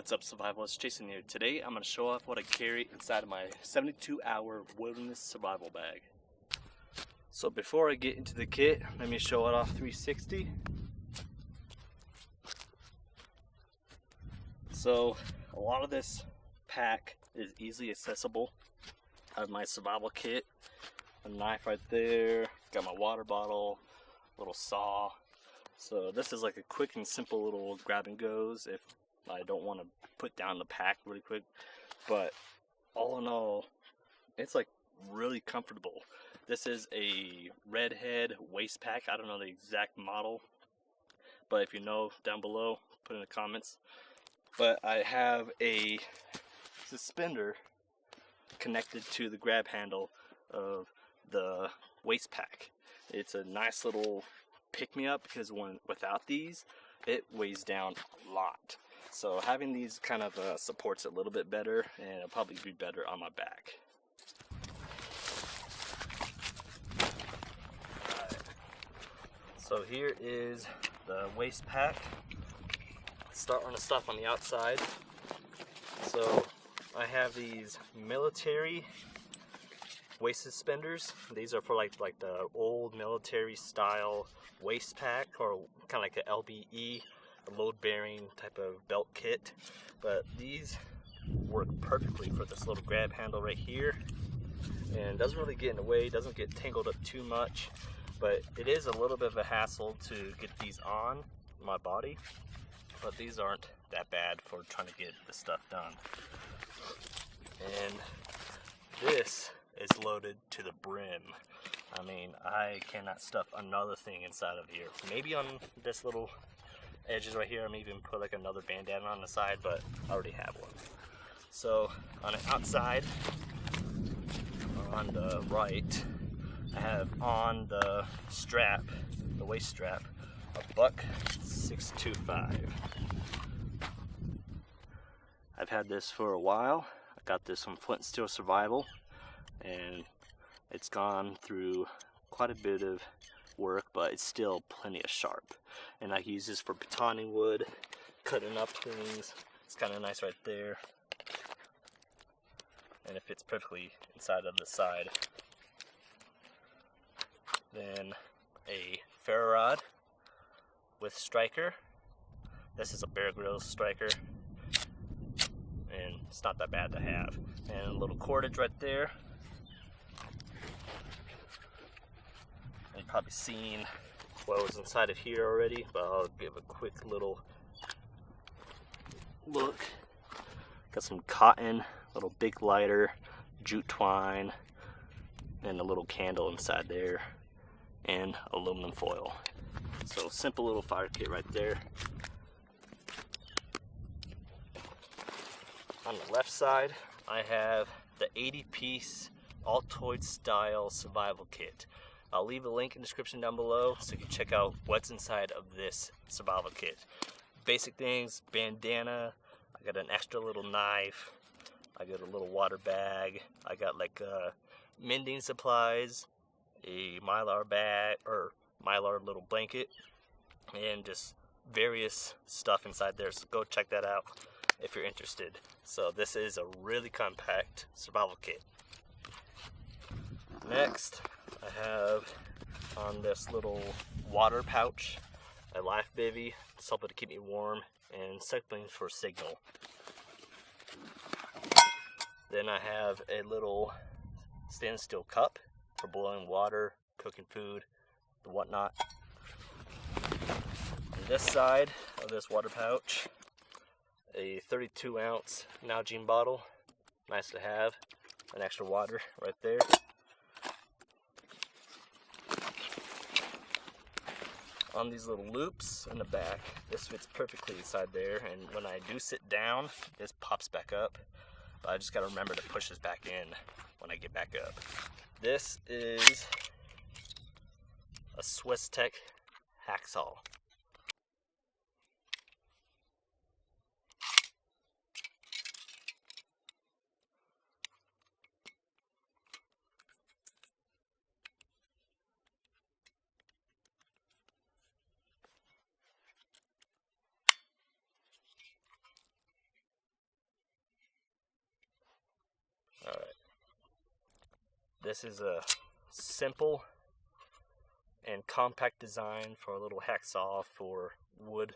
What's up, survivalists? Jason here. Today I'm going to show off what I carry inside of my 72-hour wilderness survival bag. So before I get into the kit, let me show it off 360. So a lot of this pack is easily accessible. I have my survival kit, a knife right there, got my water bottle, little saw. So this is like a quick and simple little grab and goes if I don't want to put down the pack really quick. But all in all, it's like really comfortable. This is a Redhead waist pack. I don't know the exact model, but if you know, down below, put in the comments. But I have a suspender connected to the grab handle of the waist pack. It's a nice little pick-me-up because without these, it weighs down a lot. So having these kind of supports it a little bit better, and it'll probably be better on my back. Alright. So here is the waist pack. Let's start on the stuff on the outside. So I have these military waist suspenders. These are for like the old military style waist pack, or kind of like an LBE, a load bearing type of belt kit. But these work perfectly for this little grab handle right here, and doesn't really get in the way, doesn't get tangled up too much. But it is a little bit of a hassle to get these on my body, but these aren't that bad for trying to get the stuff done. And this is loaded to the brim. I mean, I cannot stuff another thing inside of here. Maybe on this little edges right here, I'm even put like another bandana on the side, but I already have one. So on the outside, on the right, I have on the strap, the waist strap, a Buck 625. I've had this for a while. I got this from Flint Steel Survival, and it's gone through quite a bit of work, but it's still plenty of sharp. And I use this for batoning wood, cutting up things. It's kind of nice right there, and it fits perfectly inside of the side. Then a ferro rod with striker. This is a Bear Grylls striker, and it's not that bad to have. And a little cordage right there. You've probably seen what was inside of here already, but I'll give a quick little look. Got some cotton, little big lighter, jute twine, and a little candle inside there, and aluminum foil. So simple little fire kit right there. On the left side, I have the 80-piece Altoid style survival kit. I'll leave a link in the description down below so you can check out what's inside of this survival kit. Basic things: bandana, I got an extra little knife, I got a little water bag, I got like mending supplies, a Mylar bag, or Mylar little blanket, and just various stuff inside there. So go check that out if you're interested. So this is a really compact survival kit. Next, I have on this little water pouch a life bivy, something to keep me warm, and something for signal. Then I have a little stainless steel cup for boiling water, cooking food, and whatnot. On this side of this water pouch, a 32-ounce Nalgene bottle, nice to have, an extra water right there. On these little loops in the back, this fits perfectly inside there, and when I do sit down, this pops back up, but I just gotta remember to push this back in when I get back up. This is a Swiss-Tech hacksaw. This is a simple and compact design for a little hacksaw for wood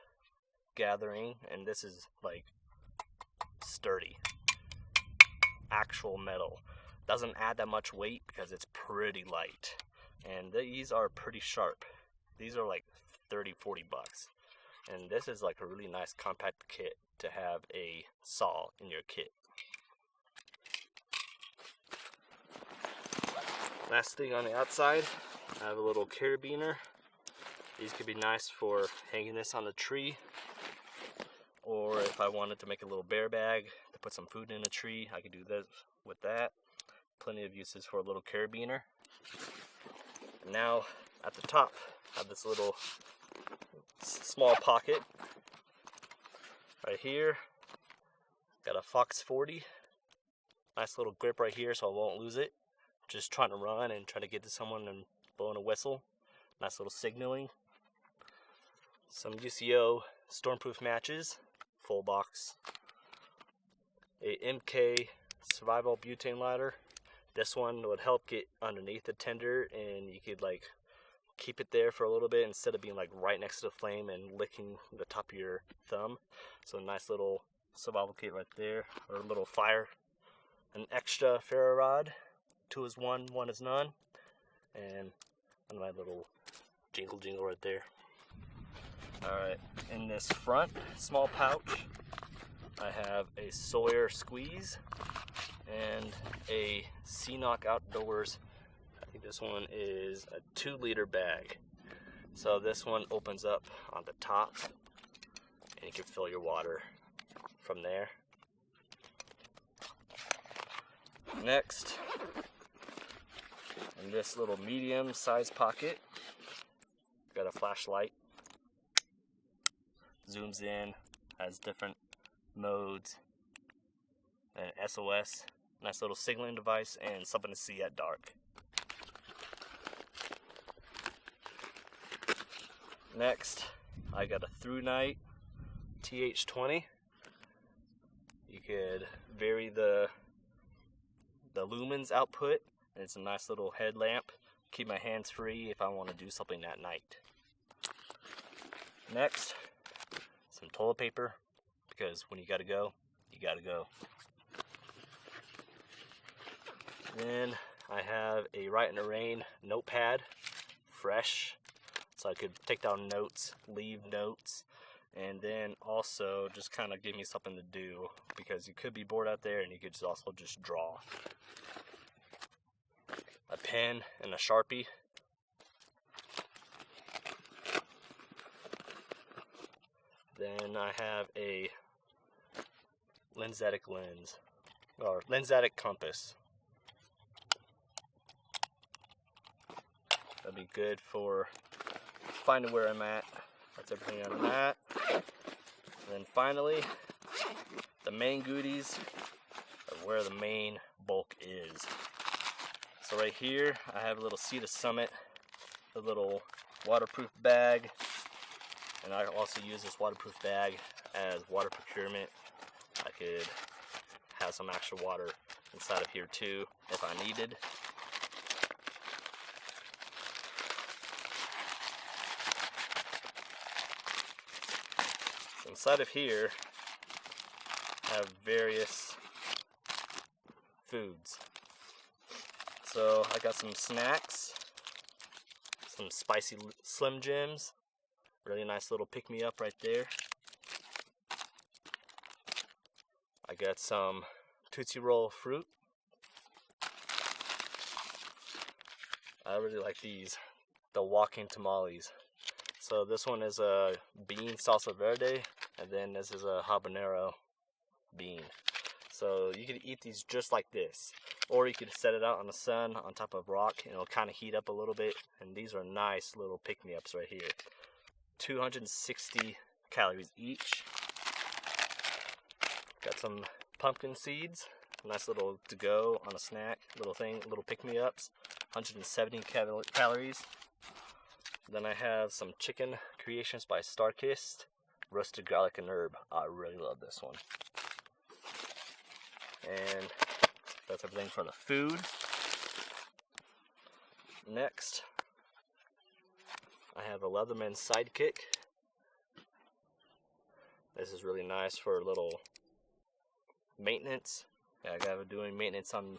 gathering, and this is like sturdy, actual metal. Doesn't add that much weight because it's pretty light, and these are pretty sharp. These are like 30-40 bucks, and this is like a really nice compact kit to have a saw in your kit. Last thing on the outside, I have a little carabiner. These could be nice for hanging this on the tree, or if I wanted to make a little bear bag to put some food in a tree, I could do this with that. Plenty of uses for a little carabiner. And now at the top, I have this little small pocket right here. Got a Fox 40. Nice little grip right here so I won't lose it. Just trying to run and try to get to someone and blowing a whistle. Nice little signaling. Some UCO stormproof matches, full box. A MK survival butane lighter. This one would help get underneath the tender, and you could like keep it there for a little bit instead of being like right next to the flame and licking the top of your thumb. So a nice little survival kit right there, or a little fire. An extra ferro rod. 2 is 1, 1 is none. And my little jingle right there. Alright, in this front small pouch, I have a Sawyer squeeze and a Ceenoc Outdoors. I think this one is a 2-liter bag. So this one opens up on the top, and you can fill your water from there. Next, in this little medium size pocket, got a flashlight. Zooms in, has different modes, and SOS, nice little signaling device, and something to see at dark. Next, I got a Through Night TH20. You could vary the lumens output, and it's a nice little headlamp. Keep my hands free if I want to do something at night. Next, some toilet paper, because when you gotta go, you gotta go. Then I have a Write in the Rain notepad, fresh, so I could take down notes, leave notes, and then also just kind of give me something to do, because you could be bored out there and you could just also just draw. A pen and a Sharpie. Then I have a Lensatic lens, or Lensatic compass. That'd be good for finding where I'm at. That's everything on that. And then finally, the main goodies of where the main bulk is. So right here, I have a little Sea to Summit, a little waterproof bag, and I also use this waterproof bag as water procurement. I could have some extra water inside of here too if I needed. So inside of here, I have various foods. So I got some snacks, some spicy Slim Jims, really nice little pick-me-up right there. I got some Tootsie Roll fruit. I really like these, the walking tamales. So this one is a bean salsa verde, and then this is a habanero bean. So you can eat these just like this, or you could set it out on the sun on top of rock and it'll kind of heat up a little bit. And these are nice little pick-me-ups right here. 260 calories each. Got some pumpkin seeds, nice little to go on a snack, little thing, little pick-me-ups. 170 calories. Then I have some Chicken Creations by Starkist, roasted garlic and herb. I really love this one. And that's everything for the food. Next, I have a Leatherman Sidekick. This is really nice for a little maintenance. I gotta doing maintenance on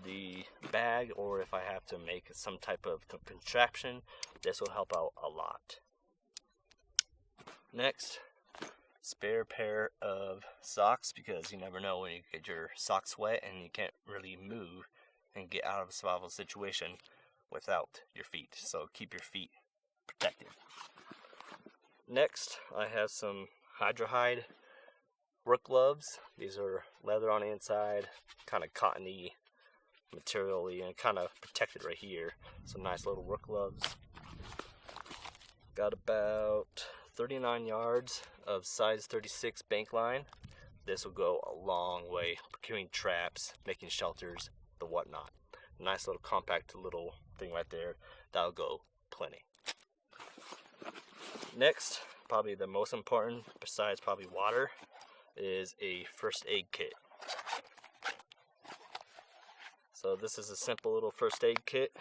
the bag, or if I have to make some type of contraption, this will help out a lot. Next, spare pair of socks, because you never know when you get your socks wet and you can't really move and get out of a survival situation without your feet. So keep your feet protected. Next, I have some Hydra-Hide work gloves. These are leather on the inside, kind of cottony materially, and kind of protected right here. Some nice little work gloves. Got about 39 yards of size 36 bank line. This will go a long way procuring traps, making shelters, the whatnot. Nice little compact little thing right there. That'll go plenty. Next, probably the most important, besides probably water, is a first aid kit. So this is a simple little first aid kit.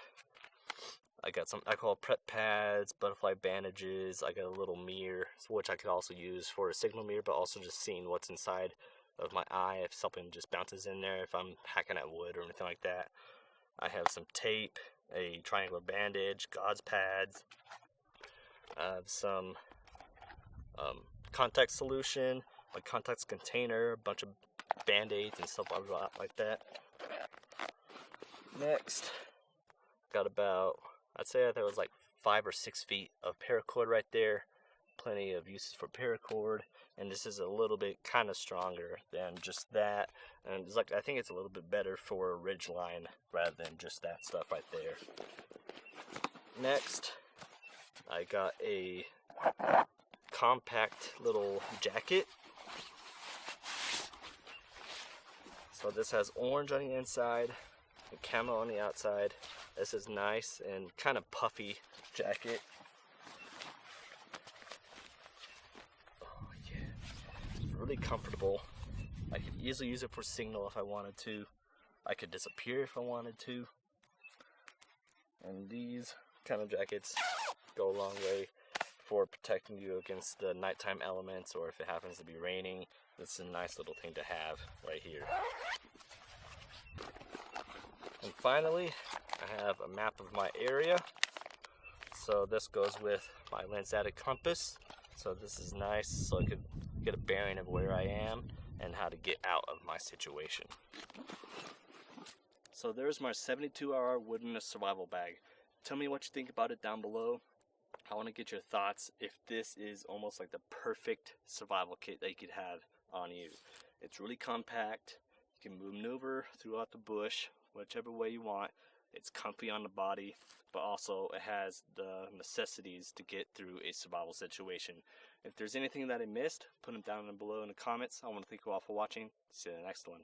I got some, I call prep pads, butterfly bandages. I got a little mirror, which I could also use for a signal mirror, but also just seeing what's inside of my eye if something just bounces in there, if I'm hacking at wood or anything like that. I have some tape, a triangular bandage, gauze pads. I have some contact solution, a contacts container, a bunch of band-aids and stuff like that. Next, got about, I'd say there was like 5 or 6 feet of paracord right there. Plenty of uses for paracord, and this is a little bit kind of stronger than just that. And it's like, I think it's a little bit better for a ridge line rather than just that stuff right there. Next, I got a compact little jacket. So this has orange on the inside and camo on the outside. This is nice and kind of puffy jacket. Oh yeah, it's really comfortable. I could easily use it for signal if I wanted to. I could disappear if I wanted to. And these kind of jackets go a long way for protecting you against the nighttime elements, or if it happens to be raining. This is a nice little thing to have right here. And finally, I have a map of my area. So this goes with my Landsat compass. So this is nice, so I could get a bearing of where I am and how to get out of my situation. So there's my 72-hour wilderness survival bag. Tell me what you think about it down below. I want to get your thoughts if this is almost like the perfect survival kit that you could have on you. It's really compact. You can maneuver throughout the bush, whichever way you want. It's comfy on the body, but also it has the necessities to get through a survival situation. If there's anything that I missed, put them down below in the comments. I want to thank you all for watching. See you in the next one.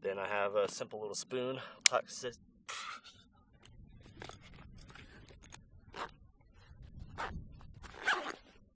Then I have a simple little spoon,